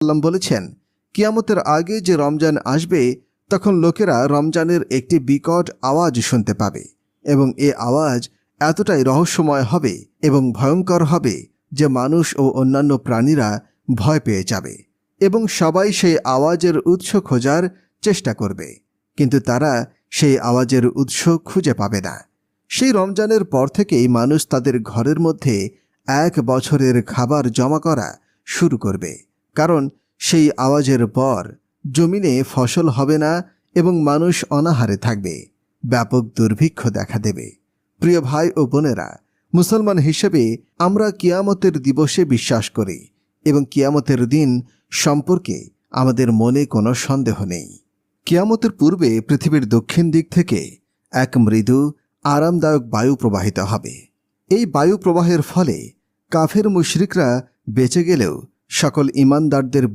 সাল্লাম বলেছেন, কিয়ামতের আগে যে রমজান আসবে তখন লোকেরা রমজানের একটি বিকট আওয়াজ শুনতে পাবে এবং এ আওয়াজ এতটাই রহস্যময় হবে এবং ভয়ঙ্কর হবে যে মানুষ ও অন্যান্য প্রাণীরা ভয় পেয়ে যাবে এবং সবাই সেই আওয়াজের উৎস খোঁজার চেষ্টা করবে, কিন্তু তারা সেই আওয়াজের উৎস খুঁজে পাবে না। সেই রমজানের পর থেকেই মানুষ তাদের ঘরের মধ্যে 1 বছরের খাবার জমা করা শুরু করবে, কারণ সেই আওয়াজের পর জমিনে ফসল হবে না এবং মানুষ অনাহারে থাকবে, ব্যাপক দুর্ভিক্ষ দেখা দেবে। প্রিয় ভাই ও বোনেরা, মুসলমান হিসেবে আমরা কিয়ামতের দিবসে বিশ্বাস করি এবং কিয়ামতের দিন সম্পর্কে আমাদের মনে কোনো সন্দেহ নেই। কিয়ামতের পূর্বে পৃথিবীর দক্ষিণ দিক থেকে এক মৃদু আরামদায়ক বায়ু প্রবাহিত হবে। এই বায়ু প্রবাহের ফলে কাফের মুশরিকরা বেঁচে গেলেও সকল ঈমানদারদের